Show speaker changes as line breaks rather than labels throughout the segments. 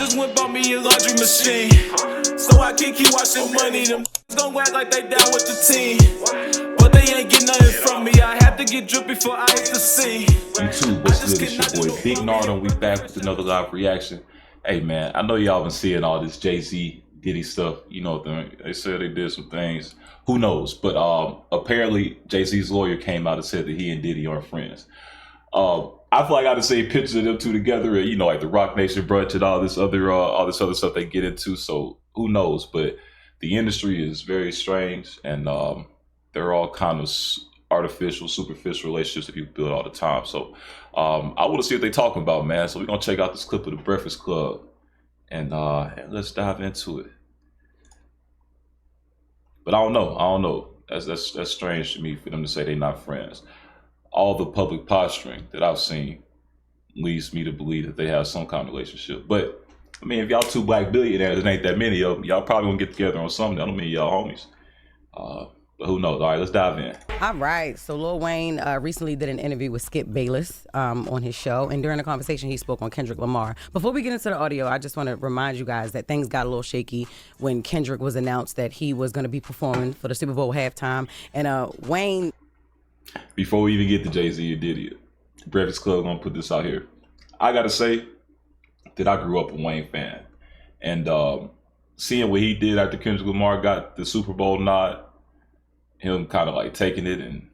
just went bought me a laundry machine, so I can keep washing money. Them gon' act like they down with the team, but they ain't get nothing from me. I have to get dripped before I hit the scene.
YouTube, what's good? It's your boy Big Nardo. We back with another live reaction. Hey man, I know y'all been seeing all this Jay-Z, Diddy stuff. You know, they said they did some things. Who knows? But apparently Jay-Z's lawyer came out and said that he and Diddy aren't friends. I feel like I done seen pictures of them two together, and, you know, like the Rock Nation brunch and all this other stuff they get into. So who knows? But the industry is very strange, and they're all kind of artificial, superficial relationships that people build all the time. So I want to see what they're talking about, man. So we're gonna check out this clip of the Breakfast Club, and let's dive into it. But I don't know. That's strange to me for them to say they're not friends. All the public posturing that I've seen leads me to believe that they have some kind of relationship. But I mean, if y'all two black billionaires, it ain't that many of them, y'all probably gonna get together on something. I don't mean y'all homies. But who knows? All right, let's dive in.
All right. So Lil Wayne recently did an interview with Skip Bayless on his show. And during the conversation, he spoke on Kendrick Lamar. Before we get into the audio, I just want to remind you guys that things got a little shaky when Kendrick was announced that he was going to be performing for the Super Bowl halftime. And Wayne...
Before we even get to Jay-Z or Diddy, Breakfast Club gonna put this out here. I gotta say that I grew up a Wayne fan. And seeing what he did after Kendrick Lamar got the Super Bowl nod, him kind of like taking it and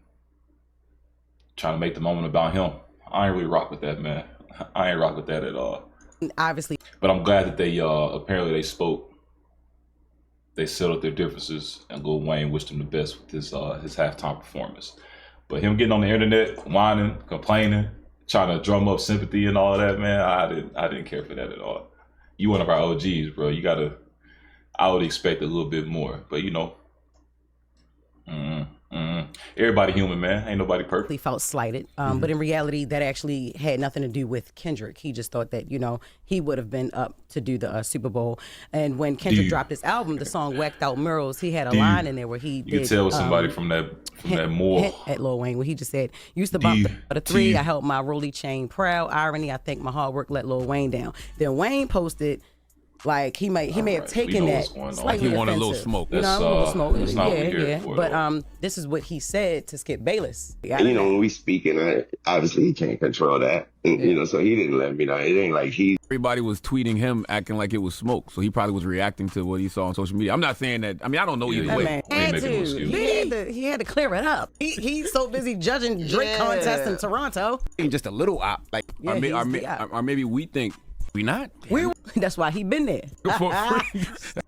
trying to make the moment about him, I ain't really rock with that, man. I ain't rock with that at all.
Obviously.
But I'm glad that they apparently they spoke. They settled their differences, and Lil Wayne wished him the best with his halftime performance. But him getting on the internet, whining, complaining, trying to drum up sympathy and all of that, man, I didn't care for that at all. You one of our OGs, bro. I would expect a little bit more, but you know. Everybody human, man. Ain't nobody perfect.
He felt slighted, but in reality, that actually had nothing to do with Kendrick. He just thought that, you know, he would have been up to do the Super Bowl. And when Kendrick dropped his album, the song "Whacked Out Murals," he had a line in there where he
you could tell somebody from that more
at Lil Wayne, where he just said, "Used to bump the three. I held my rolly chain proud. Irony. I think my hard work let Lil Wayne down." Then Wayne posted. Like he may have taken that slightly
he wanted a little
offensive.
smoke.
You know, a little smoke.
That's not what we're here for,
but this is what he said to Skip Bayless.
You know, when we speaking, obviously he can't control that. And, you know, so he didn't let me know. It ain't like he.
Everybody was tweeting him acting like it was smoke, so he probably was reacting to what he saw on social media. I'm not saying that. I mean, I don't know either way.
He had to clear it up. He's so busy judging Drake contest in Toronto.
Just a little op, like, or maybe we think. We not?
That's why he been there.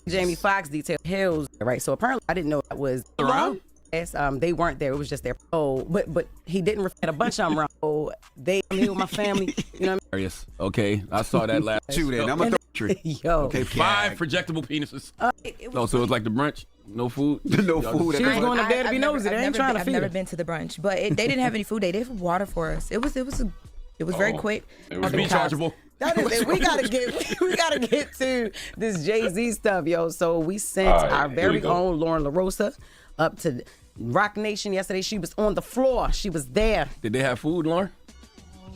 Jamie Foxx detailed Hills, right? So apparently I didn't know that was around. Yes, they weren't there. It was just their but he didn't refer a bunch of them around. Oh, they here with my family. You know what I mean?
Okay, I saw that last shoot in. I'm a tree.
Yo.
Okay, 5 projectable penises. So it was like the brunch. No food.
No food.
She was going to bed to be nosy. They ain't trying to feed her.
I've never been to the brunch, but they didn't have any food. They did water for us. It was very quick.
It was rechargeable.
That is it. We gotta get to this Jay-Z stuff, yo. So we sent our very own Lauren LaRosa up to Rock Nation yesterday. She was on the floor. She was there.
Did they have food, Lauren?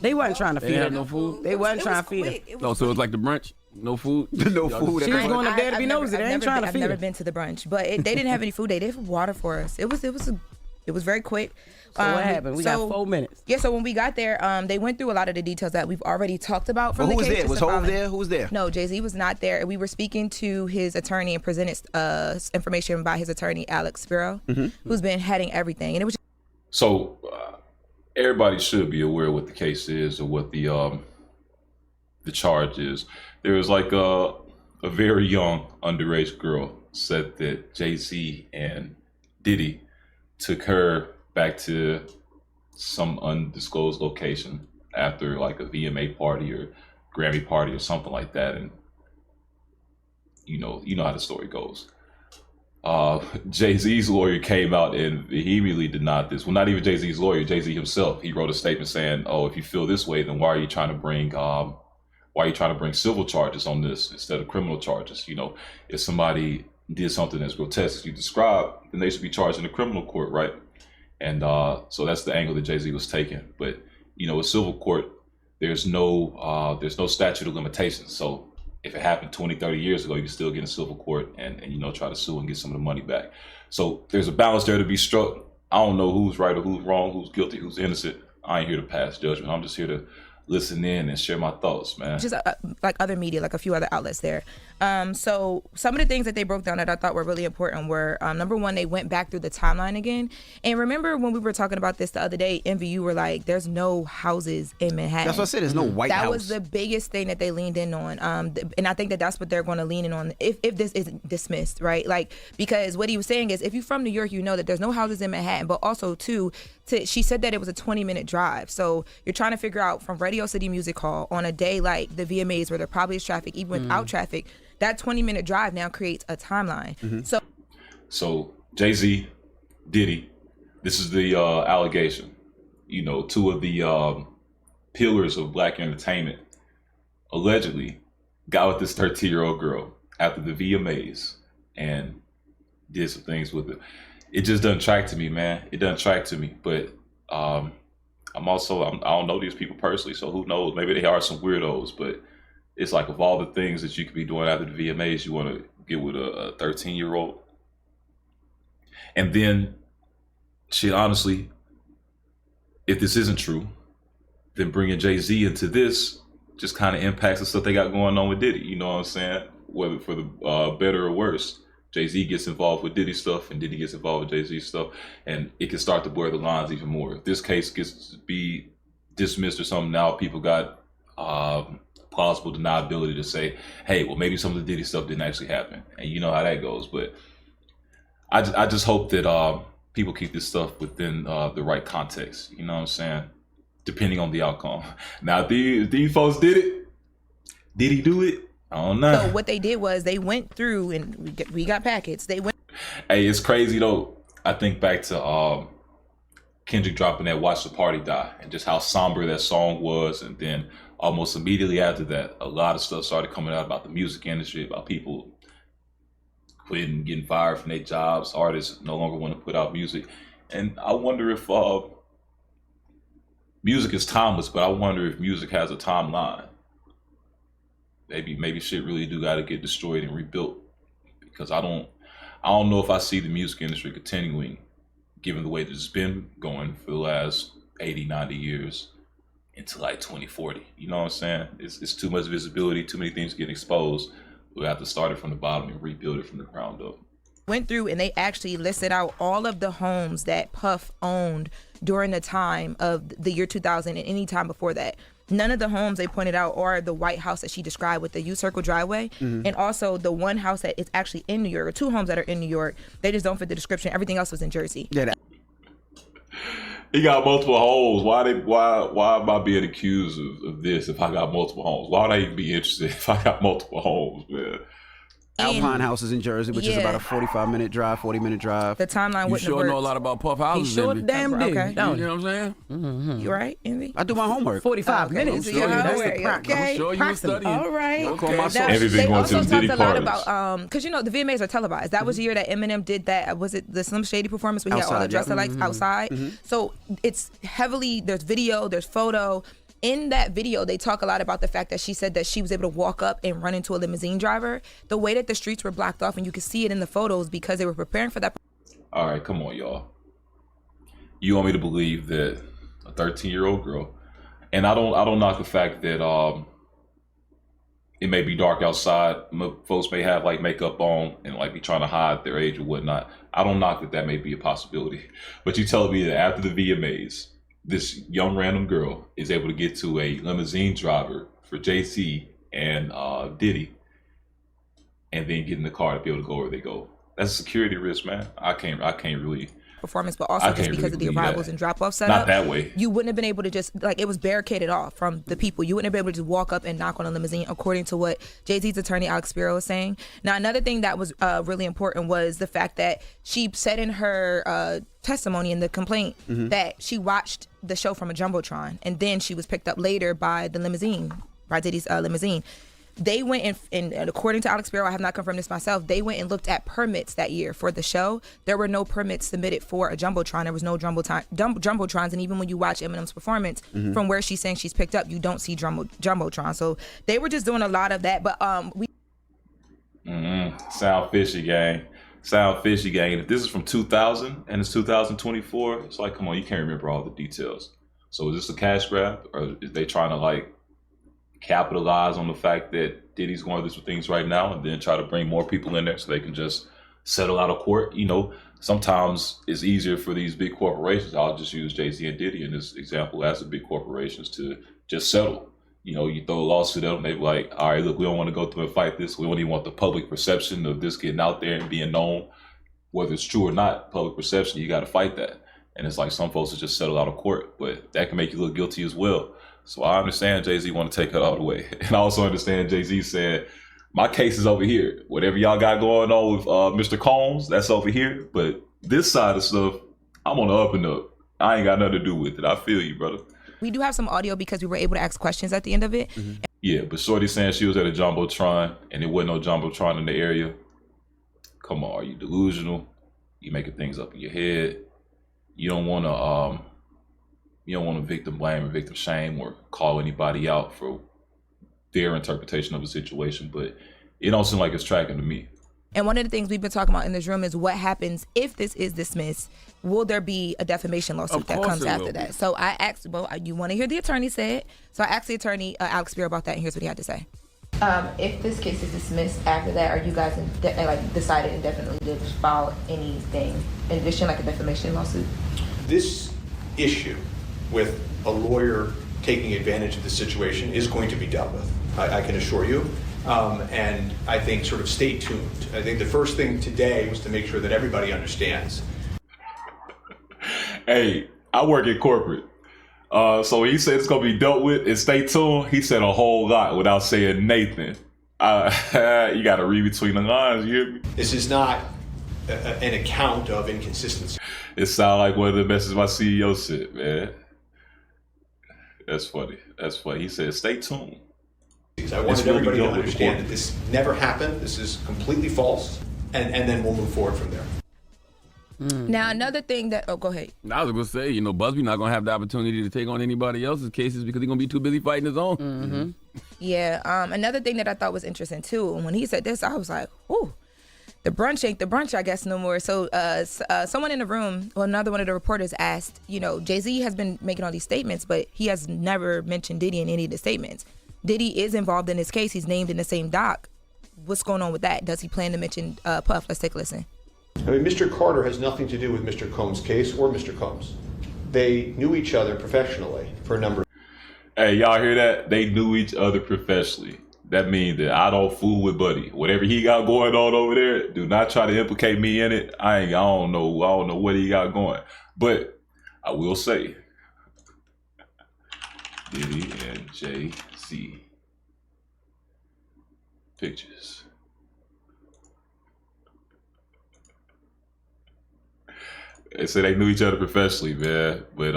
They wasn't trying to feed her.
They had no food?
They wasn't trying to feed her.
No, so it was like the brunch? No food?
No food.
She was going to bed to be nosy. They ain't trying to feed her.
I've never been to the brunch, but they didn't have any food. They did have water for us. It was very quick.
So what happened? We got 4 minutes.
Yeah, so when we got there, they went through a lot of the details that we've already talked about from the case.
Who was there? Was Hov there? Who was there?
No, Jay-Z was not there. We were speaking to his attorney and presented information by his attorney, Alex Spiro, who's been heading everything. And it was
so everybody should be aware what the case is or what the charge is. There was like a very young underage girl said that Jay-Z and Diddy took her back to some undisclosed location after like a VMA party or Grammy party or something like that, and you know how the story goes. Jay-Z's lawyer came out and vehemently denied this. Well, not even Jay-Z's lawyer, Jay-Z himself. He wrote a statement saying, "Oh, if you feel this way, then why are you trying to bring civil charges on this instead of criminal charges? You know, if somebody did something as grotesque as you described, then they should be charged in the criminal court, right?" And so that's the angle that Jay-Z was taking. But you know, with civil court, there's no statute of limitations. So if it happened 20, 30 years ago, you can still get in civil court and try to sue and get some of the money back. So there's a balance there to be struck. I don't know who's right or who's wrong, who's guilty, who's innocent. I ain't here to pass judgment. I'm just here to listen in and share my thoughts, man.
Just like other media, like a few other outlets there. So some of the things that they broke down that I thought were really important were, number one, they went back through the timeline again. And remember when we were talking about this the other day, Envy, you were like, there's no houses in Manhattan.
That's what I said, there's no white house.
That was the biggest thing that they leaned in on. And I think that that's what they're going to lean in on if this isn't dismissed, right? Like, because what he was saying is, if you're from New York, you know that there's no houses in Manhattan, but also, too, she said that it was a 20-minute drive. So you're trying to figure out from Radio City Music Hall on a day like the VMAs where there probably is traffic, even without traffic, that 20-minute drive now creates a timeline.
So Jay-Z, Diddy, this is the allegation. Two of the pillars of black entertainment allegedly got with this 13-year-old girl after the VMAs and did some things with it. It just doesn't track to me, man. It doesn't track to me. But I don't know these people personally, so who knows? Maybe they are some weirdos, but it's like, of all the things that you could be doing after the VMAs, you want to get with a 13-year-old. And then, shit, honestly, if this isn't true, then bringing Jay-Z into this just kind of impacts the stuff they got going on with Diddy. You know what I'm saying? Whether for the better or worse. Jay-Z gets involved with Diddy stuff and Diddy gets involved with Jay-Z stuff, and it can start to blur the lines even more. If this case gets to be dismissed or something, now people got plausible deniability to say, hey, well, maybe some of the Diddy stuff didn't actually happen. And you know how that goes. But I just hope that people keep this stuff within the right context. You know what I'm saying? Depending on the outcome. Now, if these folks did it, did he do it? I don't know.
So what they did was they went through and we got packets. They went.
Hey, it's crazy though. I think back to Kendrick dropping that "Watch the Party Die" and just how somber that song was, and then almost immediately after that, a lot of stuff started coming out about the music industry, about people quitting, getting fired from their jobs, artists no longer want to put out music, and I wonder if music is timeless, but I wonder if music has a timeline. Maybe shit really do got to get destroyed and rebuilt, because I don't know if I see the music industry continuing, given the way that it's been going for the last 80, 90 years into like 2040. You know what I'm saying? It's too much visibility, too many things getting exposed. We'll have to start it from the bottom and rebuild it from the ground up.
Went through and they actually listed out all of the homes that Puff owned during the time of the year 2000 and any time before that. None of the homes they pointed out are the white house that she described with the U-Circle driveway. And also the one house that is actually in New York, or two homes that are in New York. They just don't fit the description. Everything else was in Jersey.
Yeah.
He got multiple homes. Why am I being accused of this if I got multiple homes? Why would I even be interested if I got multiple homes, man?
Alpine House is in Jersey, which is about a 45-minute drive, 40-minute drive.
The timeline
You
wouldn't
sure
have
know a
worked.
lot about Puff houses.
He sure
Envy.
damn did.
Okay.
You know what I'm saying?
Mm-hmm.
You right, Envy?
I do my homework.
45 minutes.
So you're
That's the
right.
practice.
Okay.
I'm sure you were studying.
All right.
Don't call my
Now,
source.
Everything
they
going to
also
the Diddy
talked a lot
parties.
about because the VMAs are televised. That was the year that Eminem did that. Was it the Slim Shady performance where he had all the
Outside,
dress alike outside? So it's heavily. There's video. There's photo. In that video, they talk a lot about the fact that she said that she was able to walk up and run into a limousine driver. The way that the streets were blocked off, and you could see it in the photos because they were preparing for that.
All right, come on, y'all. You want me to believe that a 13-year-old girl, and I don't knock the fact that it may be dark outside. Folks may have like makeup on and like be trying to hide their age or whatnot. I don't knock that may be a possibility. But you telling me that after the VMAs, this young random girl is able to get to a limousine driver for Jay-Z and Diddy, and then get in the car to be able to go where they go. That's a security risk, man. I can't really.
Performance, but also just because of the arrivals and drop-off setup.
Not that way.
You wouldn't have been able to just, like, it was barricaded off from the people. You wouldn't have been able to just walk up and knock on a limousine, according to what Jay-Z's attorney, Alex Spiro, was saying. Now, another thing that was really important was the fact that she said in her testimony in the complaint that she watched the show from a Jumbotron, and then she was picked up later by the limousine, by Diddy's limousine. They went and according to Alex Sparrow, I have not confirmed this myself, they went and looked at permits that year for the show. There were no permits submitted for a Jumbotron. There was no Jumbotrons. And even when you watch Eminem's performance, from where she's saying she's picked up, you don't see Jumbotron. So they were just doing a lot of that. But
Sound fishy, gang. Sound fishy, gang. If this is from 2000 and it's 2024, it's like, come on, you can't remember all the details. So is this a cash grab, or is they trying to like capitalize on the fact that Diddy's going through some things right now and then try to bring more people in there so they can just settle out of court? You know, sometimes it's easier for these big corporations. I'll just use Jay-Z and Diddy in this example as the big corporations to just settle. You know, you throw a lawsuit at them, they be like, all right, look, we don't want to go through and fight this. We don't even want the public perception of this getting out there and being known. Whether it's true or not, public perception, you got to fight that. And it's like some folks will just settle out of court, but that can make you look guilty as well. So I understand Jay-Z want to take it all the way. And I also understand Jay-Z said, my case is over here. Whatever y'all got going on with Mr. Combs, that's over here. But this side of stuff, I'm on the up and up. I ain't got nothing to do with it. I feel you, brother.
We do have some audio because we were able to ask questions at the end of it.
Yeah, but Shorty saying she was at a Jumbotron and there wasn't no Jumbotron in the area. Come on, are you delusional? You making things up in your head. You don't want to victim blame or victim shame or call anybody out for their interpretation of the situation, but it don't seem like it's tracking to me.
And one of the things we've been talking about in this room is what happens if this is dismissed. Will there be a defamation lawsuit that comes after that? So I asked, well, you want to hear the attorney say it? So I asked the attorney, Alex Sparrow, about that, and here's what he had to say. If this case is dismissed after that, are you guys decided indefinitely to file anything in addition, like a defamation lawsuit?
This issue with a lawyer taking advantage of the situation is going to be dealt with, I can assure you. And I think sort of stay tuned. I think the first thing today was to make sure that everybody understands.
Hey, I work in corporate. So when he said it's going to be dealt with and stay tuned, he said a whole lot without saying Nathan. You got to read between the lines, you hear me? This
is not an account of inconsistency.
It sounds like one of the messages my CEO said, man. That's funny. That's funny. He said, stay tuned.
I wanted everybody to understand that this never happened. This is completely false. And then we'll move forward from there.
Now, another thing that... Oh, go ahead.
I was going to say, you know, Busby not going to have the opportunity to take on anybody else's cases because he's going to be too busy fighting his own.
Yeah. Another thing that I thought was interesting, too, when he said this, I was like, ooh. The brunch ain't the brunch, I guess, no more. So someone in the room, well, another one of the reporters asked, you know, Jay-Z has been making all these statements, but he has never mentioned Diddy in any of the statements. Diddy is involved in this case. He's named in the same doc. What's going on with that? Does he plan to mention Puff? Let's take a listen.
I mean, Mr. Carter has nothing to do with Mr. Combs' case or Mr. Combs. They knew each other professionally for a number of years.
Hey, y'all hear that? They knew each other professionally. That means that I don't fool with Buddy. Whatever he got going on over there, do not try to implicate me in it. I don't know what he got going. But I will say, Diddy and Jay-Z pictures. They said they knew each other professionally, man. But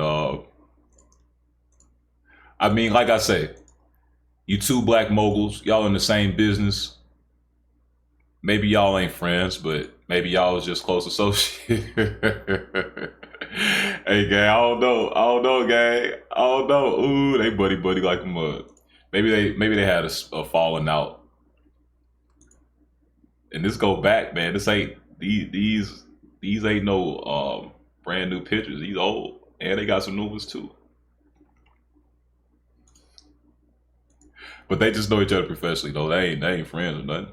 I mean, like I say, you two black moguls, y'all in the same business. Maybe y'all ain't friends, but maybe y'all was just close associates. Hey, gang, I don't know, gang. I don't know. Ooh, they buddy like a mug. Maybe they had a falling out. And this go back, man. This ain't these ain't no brand new pictures. These old, and they got some new ones too. But they just know each other professionally, though. They ain't friends or nothing.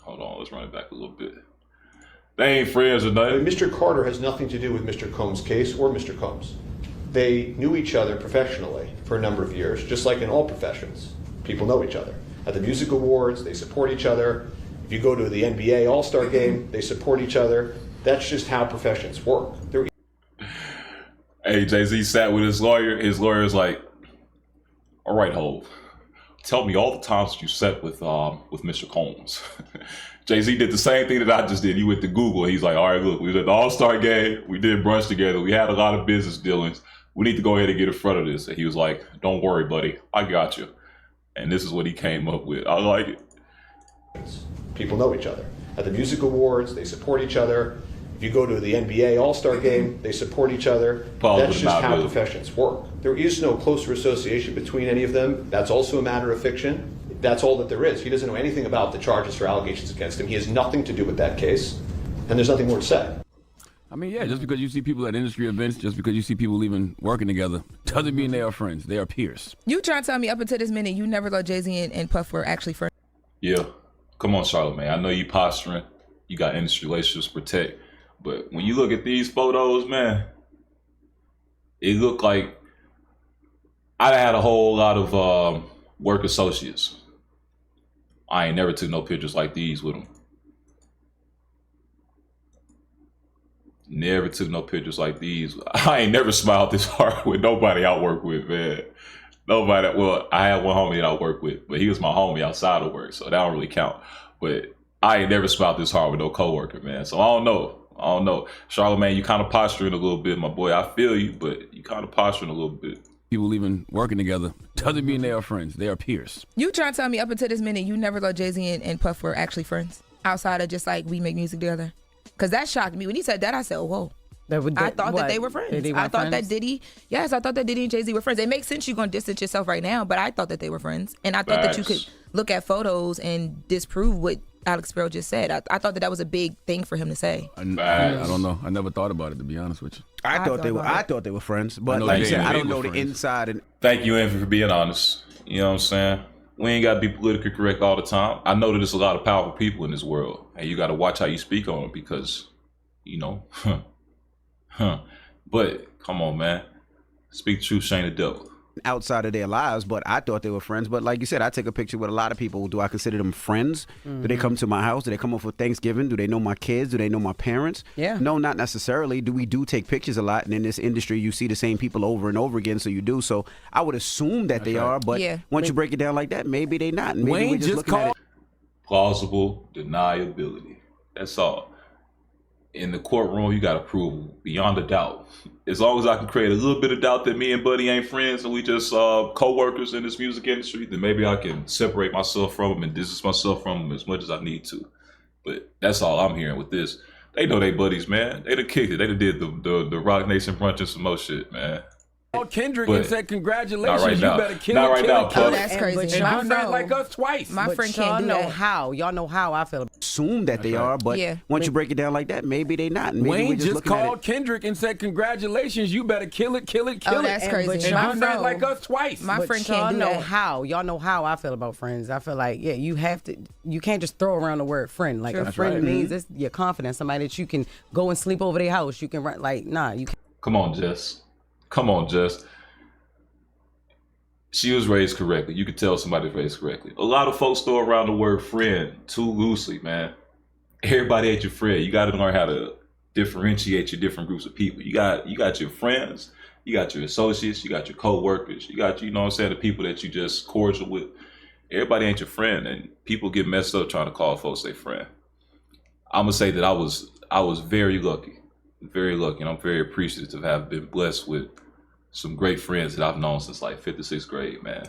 Hold on, let's run it back a little bit. They ain't friends or nothing.
Mr. Carter has nothing to do with Mr. Combs' case or Mr. Combs. They knew each other professionally for a number of years, just like in all professions. People know each other. At the music awards, they support each other. If you go to the NBA All-Star game, they support each other. That's just how professions work.
Hey, Jay-Z sat with his lawyer. His lawyer's like, all right, Hov, tell me all the times you sat with Mr. Combs. Jay-Z did the same thing that I just did. He went to Google. He's like, all right, look, we was at the All-Star game. We did brunch together. We had a lot of business dealings. We need to go ahead and get in front of this. And he was like, don't worry, buddy. I got you. And this is what he came up with. I like it.
People know each other. At the music awards, they support each other. If you go to the NBA All-Star game, they support each other. That's just how professions work. There is no closer association between any of them. That's also a matter of fiction. That's all that there is. He doesn't know anything about the charges or allegations against him. He has nothing to do with that case, and there's nothing more to say.
I mean, yeah, just because you see people at industry events, just because you see people even working together, doesn't mean they are friends. They are peers.
You trying to tell me up until this minute you never thought Jay-Z and Puff were actually friends?
Yeah. Come on, Charlamagne. I know you posturing. You got industry relationships to protect. But when you look at these photos, man, it looked like I had a whole lot of work associates. I ain't never took no pictures like these with them. Never took no pictures like these. I ain't never smiled this hard with nobody I work with, man. Nobody. Well, I had one homie that I work with, but he was my homie outside of work, so that don't really count. But I ain't never smiled this hard with no coworker, man. So I don't know. Charlamagne, you kind of posturing a little bit, my boy. I feel you, but you kind of posturing a little bit.
People even working together doesn't mean they are friends. They are peers.
You trying to tell me up until this minute you never thought Jay-Z and Puff were actually friends outside of just like we make music together? Because that shocked me. When he said that, I said, oh, whoa. I thought that they were friends. I thought that Diddy and Jay-Z were friends. It makes sense you're going to distance yourself right now, but I thought that they were friends. And I thought that you could look at photos and disprove what Alex Sparrow just said. I thought that was a big thing for him to say.
I don't know. I never thought about it, to be honest with you.
I thought they were friends, but like you said, I don't know the inside. And
thank you, Envy, for being honest. You know what I'm saying? We ain't got to be politically correct all the time. I know that there's a lot of powerful people in this world, and you got to watch how you speak on them because, you know, But come on, man. Speak truth, shame the devil.
Outside of their lives, but I thought they were friends. But like you said, I take a picture with a lot of people. Do I consider them friends? Do they come to my house? Do they come over for Thanksgiving? Do they know my kids? Do they know my parents?
Yeah.
No, not necessarily. We do take pictures a lot, and in this industry, you see the same people over and over again, so you do. So I would assume that they are, but once you break it down like that, maybe they not. Maybe
Wayne
we're just looking at it.
Plausible deniability. That's all. In the courtroom, you got to prove beyond a doubt. As long as I can create a little bit of doubt that me and Buddy ain't friends and we just co-workers in this music industry, then maybe I can separate myself from them and distance myself from them as much as I need to. But that's all I'm hearing with this. They know they buddies, man. They done kicked it. They done did the Rock Nation brunch and some more shit, man.
Kendrick and said congratulations.
Right
you
now.
better kill
not
it.
Right now,
Oh, that's crazy.
And my friend like us twice.
My friend can't do that.
Y'all know how I feel.
Assume that they are, but once you break it down like that, maybe they not. Maybe
Wayne just called
it.
Kendrick and said congratulations. You better kill it.
Oh, that's crazy.
And my friend like us twice.
My friend can't do that.
Y'all know how I feel about friends. I feel like you can't just throw around the word friend. Like a friend means it's your confidence, somebody that you can go and sleep over their house. You can you can't.
Come on, Jess. She was raised correctly. You could tell somebody's raised correctly. A lot of folks throw around the word friend too loosely, man. Everybody ain't your friend. You got to learn how to differentiate your different groups of people. You got your friends, you got your associates, you got your co-workers, you got, you know what I'm saying, the people that you just cordial with. Everybody ain't your friend, and people get messed up trying to call folks their friend. I'm gonna say that I was very lucky, and I'm very appreciative to have been blessed with some great friends that I've known since like 5th to 6th grade, man.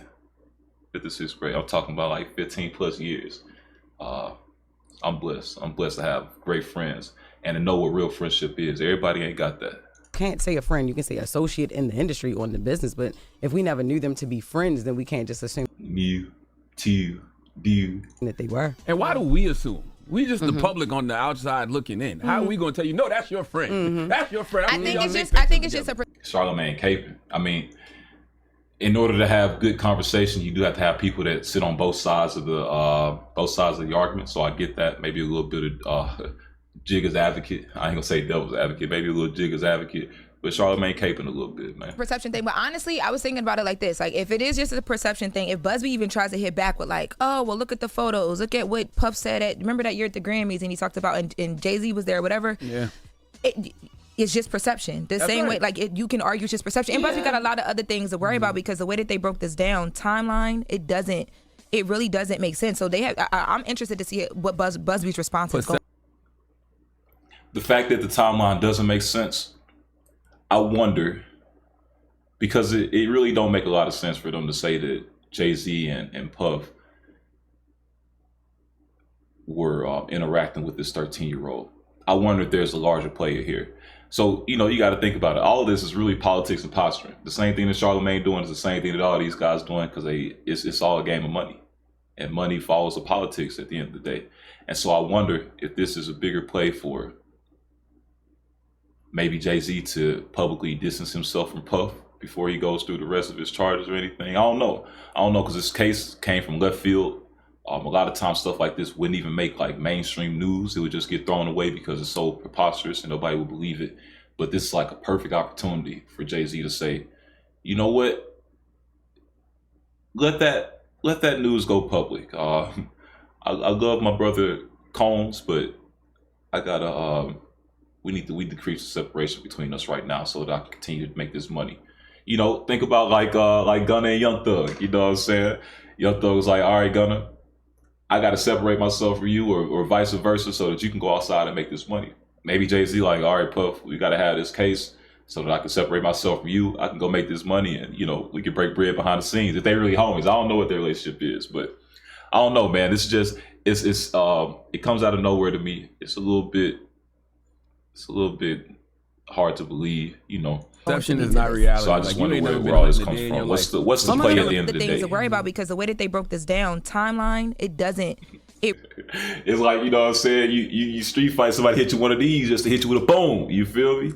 5th to 6th grade. I'm talking about like 15 plus years. I'm blessed. I'm blessed to have great friends and to know what real friendship is. Everybody ain't got that.
Can't say a friend. You can say associate in the industry or in the business, but if we never knew them to be friends, then we can't just assume that they were.
And why do we assume? We just the public on the outside looking in. How are we going to tell you, no, that's your friend. That's your friend.
I think it's just a
Charlamagne caping. I mean, in order to have good conversation, you do have to have people that sit on both sides of the argument. So I get that. Maybe a little bit of jigger's advocate. I ain't gonna say devil's advocate. Maybe a little jigger's advocate. But Charlamagne caping a little bit, man.
Perception thing. But honestly, I was thinking about it like this. Like, if it is just a perception thing, if Busby even tries to hit back with like, oh, well, look at the photos. Look at what Puff said remember that year at the Grammys and he talked about, and Jay-Z was there, whatever. Yeah. It's just perception. The same way, like, you can argue it's just perception. And Busby got a lot of other things to worry about because the way that they broke this down, timeline, it really doesn't make sense. So I'm interested to see what Busby's response is.
The fact that the timeline doesn't make sense, I wonder, because it really don't make a lot of sense for them to say that Jay-Z and Puff were interacting with this 13-year-old. I wonder if there's a larger player here. So, you got to think about it. All of this is really politics and posturing. The same thing that Charlamagne doing is the same thing that all these guys doing, because it's all a game of money. And money follows the politics at the end of the day. And so I wonder if this is a bigger play for maybe Jay-Z to publicly distance himself from Puff before he goes through the rest of his charges or anything. I don't know because this case came from left field. A lot of times stuff like this wouldn't even make like mainstream news. It would just get thrown away because it's so preposterous and nobody would believe it. But this is like a perfect opportunity for Jay-Z to say, you know what? Let that news go public. I love my brother Combs, but I gotta we need to decrease the separation between us right now so that I can continue to make this money. Think about like Gunna and Young Thug. You know what I'm saying? Young Thug was like, all right, Gunna, I got to separate myself from you or vice versa so that you can go outside and make this money. Maybe Jay-Z like, all right, Puff, we got to have this case so that I can separate myself from you. I can go make this money and, we can break bread behind the scenes. If they really homies, I don't know what their relationship is, but I don't know, man. This is just, it comes out of nowhere to me. It's a little bit hard to believe,
Perception is not reality.
So I just wonder where all this comes from. What's the play at the end of the day?
Things to worry about, because the way that they broke this down, timeline, it doesn't.
It's like, you know what I'm saying? You street fight, somebody hit you one of these just to hit you with a boom. You feel me?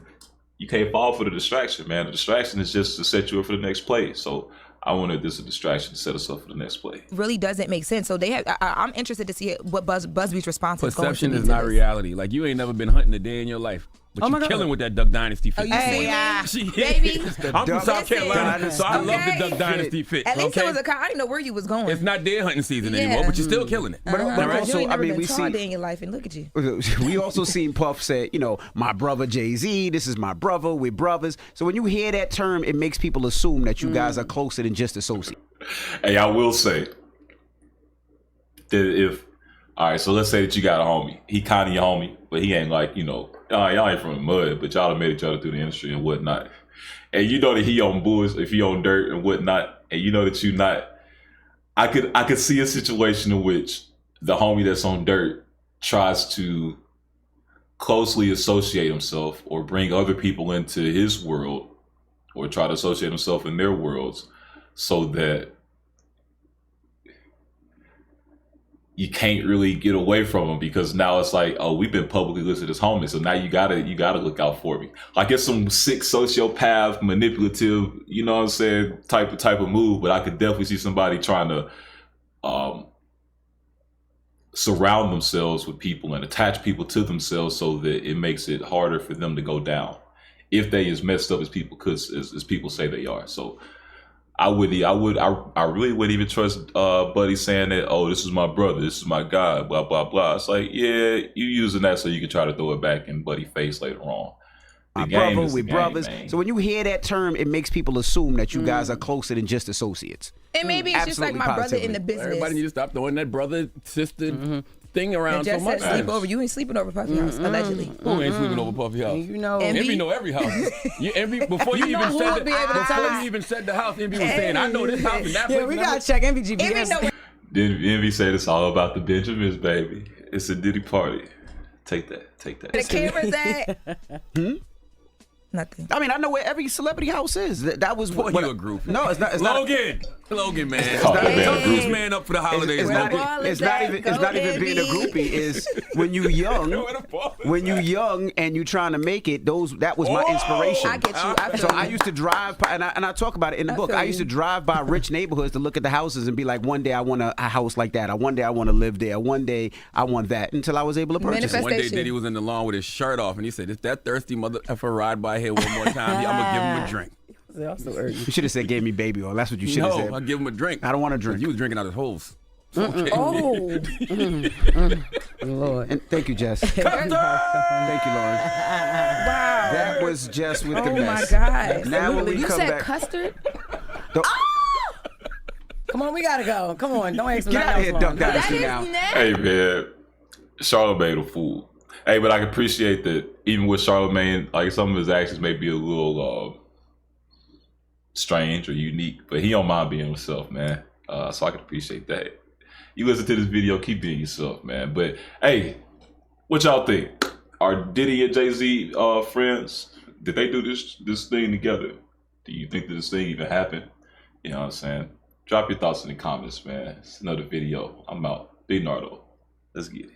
You can't fall for the distraction, man. The distraction is just to set you up for the next play. So I wonder if this is a distraction to set us up for the next play.
Really doesn't make sense. So I'm interested to see what Busby's response is.
Perception is not reality. Like, you ain't never been hunting a day in your life. But you're killing with that Duck Dynasty fit.
Baby.
I'm from South Carolina, so I love the Duck Dynasty fit.
At least it was I didn't know where you was going.
It's not deer hunting season anymore, but you're still killing it.
But also,
you ain't never been
we see
in your life, and look at you.
We also seen Puff say, my brother Jay-Z, this is my brother, we're brothers. So when you hear that term, it makes people assume that you guys are closer than just associates.
Hey, I will say that all right, so let's say that you got a homie. He kind of your homie, but he ain't like, y'all ain't from the mud, but y'all have made each other through the industry and whatnot. And you know that he on bulls, if he on dirt and whatnot, and you know that you not. I could see a situation in which the homie that's on dirt tries to closely associate himself or bring other people into his world or try to associate himself in their worlds so that you can't really get away from them, because now it's like, oh, we've been publicly listed as homies, so now you gotta look out for me. Like, it's some sick sociopath, manipulative, you know what I'm saying, type of move. But I could definitely see somebody trying to surround themselves with people and attach people to themselves so that it makes it harder for them to go down if they as messed up as people say they are. So I really wouldn't even trust Buddy saying that, oh, this is my brother, this is my guy, blah, blah, blah. It's like, yeah, you using that so you can try to throw it back in Buddy's face later on.
My brother, we're brothers. Man. So when you hear that term, it makes people assume that you guys are closer than just associates.
And maybe it's just like my brother in the business.
Everybody needs to stop throwing that brother, sister thing around so much.
Sleep over. You ain't sleeping over Puffy house, allegedly.
Who ain't sleeping over Puffy house? Envy know every house. Before you even said the house, Envy was saying, I know this house and that place.
Yeah, we gotta check Envy GPS.
Envy said it's all about the Benjamins, baby. It's a Diddy party. Take that.
The camera's at. Nothing.
I mean, I know where every celebrity house is. That was
what you a group.
No, it's not.
Logan, man.
It's not
this man up for the holidays.
It's not even being a groupie. Is when you young and you trying to make it. That was my inspiration.
I get you.
So I used to drive by, and I talk about it in the book. I used to drive by rich neighborhoods to look at the houses and be like, one day I want a house like that. One day I want to live there. One day I want that. Until I was able to purchase it.
One day Diddy was in the lawn with his shirt off, and he said, "If that thirsty mother effer ride by here one more time, I'm gonna give him a drink."
You should have said "gave me baby oil." That's what you should have said.
No, I'll give him a drink.
I don't want to drink.
You was drinking out his holes.
Okay. Lord.
And thank you, Jess. Thank you, Lauren. Wow. That was Jess with the mess.
Oh my God.
Now when we
you
come
said
back,
custard?
Come on, we gotta go. Come on, don't ask me.
Get out of here, Duck Dynasty
That
now.
is nasty.
Hey, man, Charlamagne a fool. Hey, but I can appreciate that even with Charlamagne, like, some of his actions may be a little strange or unique, but he don't mind being himself, man. So I can appreciate that. You listen to this video, keep being yourself, man. But hey, what y'all think? Are Diddy and Jay-Z friends? Did they do this thing together? Do you think that this thing even happened? You know what I'm saying? Drop your thoughts in the comments, man. It's another video. I'm out. Big Nardo. Let's get it.